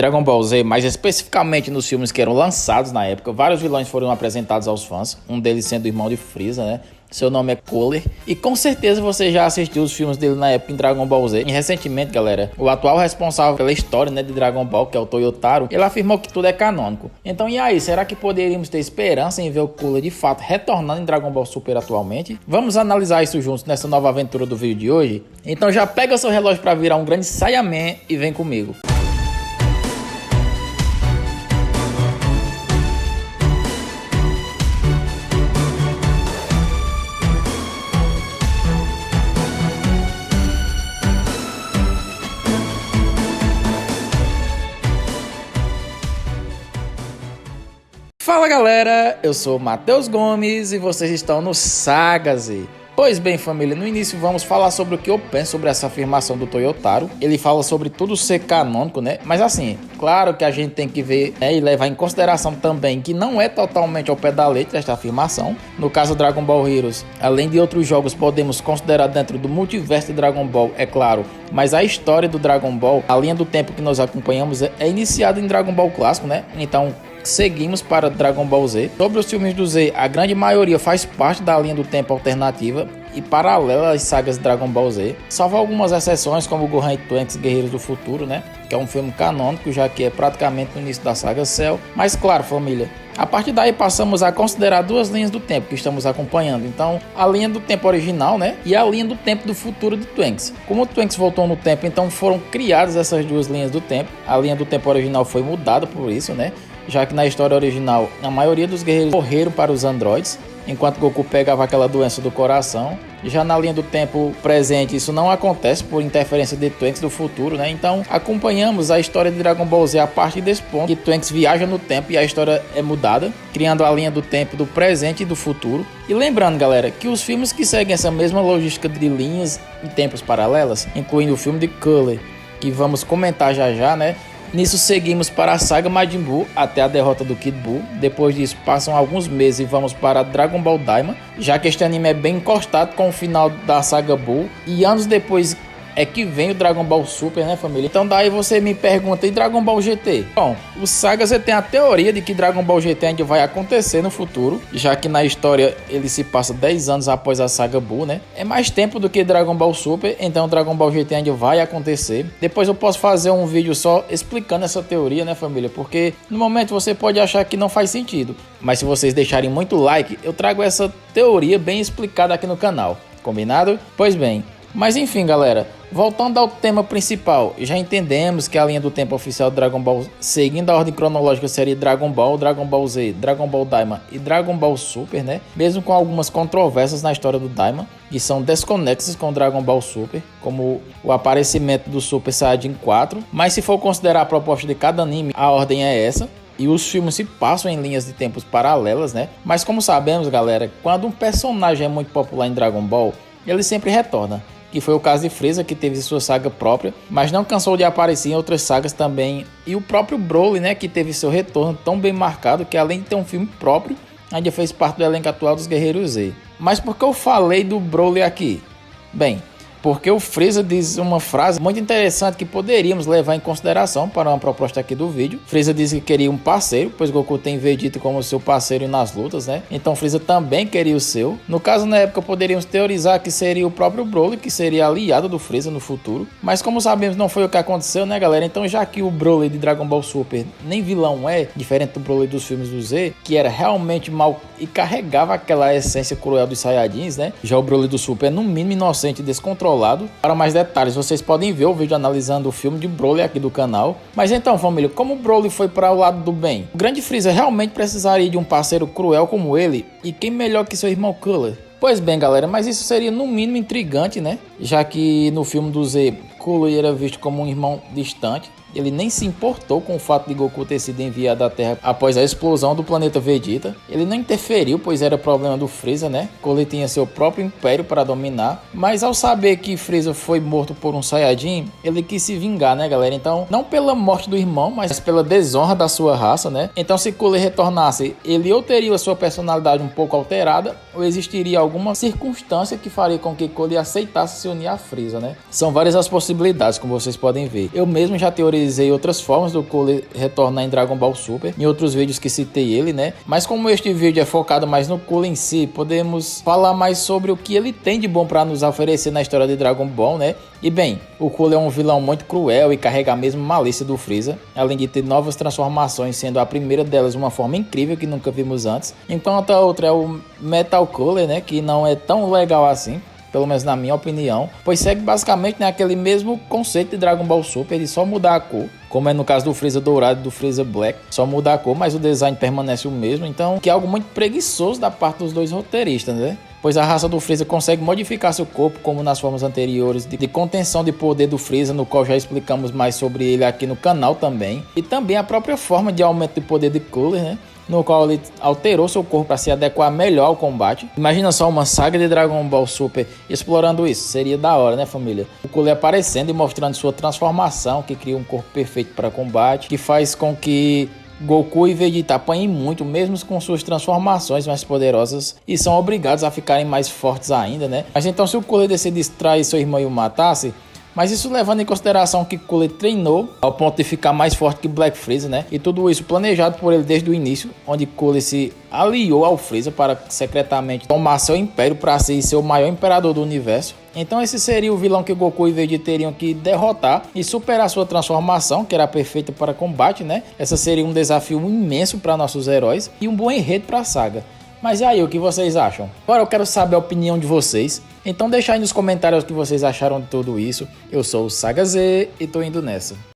Dragon Ball Z, mais especificamente nos filmes que eram lançados na época, vários vilões foram apresentados aos fãs, um deles sendo o irmão de Freeza, né? Seu nome é Cooler, e com certeza você já assistiu os filmes dele na época em Dragon Ball Z. E recentemente, galera, o atual responsável pela história, né, de Dragon Ball, que é o Toyotaro, ele afirmou que tudo é canônico. Então e aí, será que poderíamos ter esperança em ver o Cooler de fato retornando em Dragon Ball Super atualmente? Vamos analisar isso juntos nessa nova aventura do vídeo de hoje? Então já pega seu relógio para virar um grande Saiyaman e vem comigo. Fala galera, eu sou o Matheus Gomes e vocês estão no Sagaze. Pois bem família, no início vamos falar sobre o que eu penso sobre essa afirmação do Toyotaro. Ele fala sobre tudo ser canônico, né? Mas assim, claro que a gente tem que ver, né, e levar em consideração também que não é totalmente ao pé da letra esta afirmação. No caso Dragon Ball Heroes, além de outros jogos podemos considerar dentro do multiverso de Dragon Ball, é claro. Mas a história do Dragon Ball, a linha do tempo que nós acompanhamos é iniciada em Dragon Ball clássico, né? Então seguimos para Dragon Ball Z. Sobre os filmes do Z, a grande maioria faz parte da linha do tempo alternativa e paralela às sagas Dragon Ball Z, salvo algumas exceções como Gohan e Trunks Guerreiros do Futuro, né? Que é um filme canônico, já que é praticamente no início da saga Cell. Mas claro, família, a partir daí passamos a considerar duas linhas do tempo que estamos acompanhando. Então, a linha do tempo original, né? E a linha do tempo do futuro de Trunks. Como o Trunks voltou no tempo, então foram criadas essas duas linhas do tempo. A linha do tempo original foi mudada por isso, né? Já que na história original a maioria dos guerreiros morreram para os androides, enquanto Goku pegava aquela doença do coração. Já na linha do tempo presente isso não acontece por interferência de Trunks do futuro, né? Então acompanhamos a história de Dragon Ball Z a partir desse ponto, que Trunks viaja no tempo e a história é mudada, criando a linha do tempo do presente e do futuro. E lembrando galera, que os filmes que seguem essa mesma logística de linhas e tempos paralelas, incluindo o filme de Cooler, que vamos comentar já já, né? Nisso seguimos para a saga Majin Buu até a derrota do Kid Buu. Depois disso passam alguns meses e vamos para Dragon Ball Daima, já que este anime é bem encostado com o final da saga Buu. E anos depois é que vem o Dragon Ball Super, né família? Então daí você me pergunta, e Dragon Ball GT? Bom, o Sagaze tem a teoria de que Dragon Ball GT ainda vai acontecer no futuro, já que na história ele se passa 10 anos após a saga Buu, né? É mais tempo do que Dragon Ball Super, então Dragon Ball GT ainda vai acontecer. Depois eu posso fazer um vídeo só explicando essa teoria, né família? Porque no momento você pode achar que não faz sentido, mas se vocês deixarem muito like, eu trago essa teoria bem explicada aqui no canal, combinado? Pois bem, mas enfim galera, voltando ao tema principal, já entendemos que a linha do tempo oficial do Dragon Ball, seguindo a ordem cronológica, seria Dragon Ball, Dragon Ball Z, Dragon Ball Daima e Dragon Ball Super, né? Mesmo com algumas controvérsias na história do Daima, que são desconexas com o Dragon Ball Super, como o aparecimento do Super Saiyajin 4. Mas se for considerar a proposta de cada anime, a ordem é essa. E os filmes se passam em linhas de tempos paralelas, né? Mas como sabemos, galera, quando um personagem é muito popular em Dragon Ball, ele sempre retorna. Que foi o caso de Freeza, que teve sua saga própria, mas não cansou de aparecer em outras sagas também. E o próprio Broly, né, que teve seu retorno tão bem marcado, que além de ter um filme próprio, ainda fez parte do elenco atual dos Guerreiros Z. Mas por que eu falei do Broly aqui? Bem, porque o Freeza diz uma frase muito interessante que poderíamos levar em consideração para uma proposta aqui do vídeo. Freeza diz que queria um parceiro, pois Goku tem Vegeta como seu parceiro nas lutas, né? Então Freeza também queria o seu. No caso, na época, poderíamos teorizar que seria o próprio Broly, que seria aliado do Freeza no futuro. Mas como sabemos, não foi o que aconteceu, né, galera? Então já que o Broly de Dragon Ball Super nem vilão é, diferente do Broly dos filmes do Z, que era realmente mal e carregava aquela essência cruel dos Saiyajins, né? Já o Broly do Super é no mínimo inocente e descontrolado. Para mais detalhes, vocês podem ver o vídeo analisando o filme de Broly aqui do canal. Mas então, família, como o Broly foi para o lado do bem? O grande Freeza realmente precisaria de um parceiro cruel como ele? E quem melhor que seu irmão Cooler? Pois bem, galera, mas isso seria no mínimo intrigante, né? Já que no filme do Z, Cooler era visto como um irmão distante. Ele nem se importou com o fato de Goku ter sido enviado à Terra após a explosão do planeta Vegeta. Ele não interferiu, pois era problema do Freeza, né? Cooler tinha seu próprio império para dominar. Mas ao saber que Freeza foi morto por um Saiyajin, ele quis se vingar, né, galera? Então, não pela morte do irmão, mas pela desonra da sua raça, né? Então, se Cooler retornasse, ele ou teria a sua personalidade um pouco alterada, ou existiria alguma circunstância que faria com que Cooler aceitasse se unir a Freeza, né? São várias as possibilidades, como vocês podem ver. Eu mesmo já teorizei analisei outras formas do Cooler retornar em Dragon Ball Super, em outros vídeos que citei ele, né? Mas como este vídeo é focado mais no Cooler em si, podemos falar mais sobre o que ele tem de bom para nos oferecer na história de Dragon Ball, né? E bem, o Cooler é um vilão muito cruel e carrega a mesma malícia do Freeza, além de ter novas transformações, sendo a primeira delas uma forma incrível que nunca vimos antes, enquanto a outra é o Metal Cooler, né? Que não é tão legal assim, pelo menos na minha opinião, pois segue basicamente aquele mesmo conceito de Dragon Ball Super, de só mudar a cor, como é no caso do Freeza dourado e do Freeza Black, só muda a cor, mas o design permanece o mesmo, então que é algo muito preguiçoso da parte dos dois roteiristas, né? Pois a raça do Freeza consegue modificar seu corpo, como nas formas anteriores de contenção de poder do Freeza, no qual já explicamos mais sobre ele aqui no canal também, e também a própria forma de aumento de poder de Cooler, né? No qual ele alterou seu corpo para se adequar melhor ao combate. Imagina só uma saga de Dragon Ball Super explorando isso, seria da hora, né, família? O Cooler aparecendo e mostrando sua transformação, que cria um corpo perfeito para combate, que faz com que Goku e Vegeta apanhem muito, mesmo com suas transformações mais poderosas, e são obrigados a ficarem mais fortes ainda, né? Mas então, se o Cooler decidisse trair seu irmão e o matasse, mas isso levando em consideração que Cooler treinou ao ponto de ficar mais forte que Black Freeza, né? E tudo isso planejado por ele desde o início, onde Cooler se aliou ao Freeza para secretamente tomar seu império para ser o maior imperador do universo. Então esse seria o vilão que Goku e Vegeta teriam que derrotar e superar sua transformação, que era perfeita para combate, né? Essa seria um desafio imenso para nossos heróis e um bom enredo para a saga. Mas e aí, o que vocês acham? Agora eu quero saber a opinião de vocês. Então deixa aí nos comentários o que vocês acharam de tudo isso. Eu sou o Saga Z e tô indo nessa.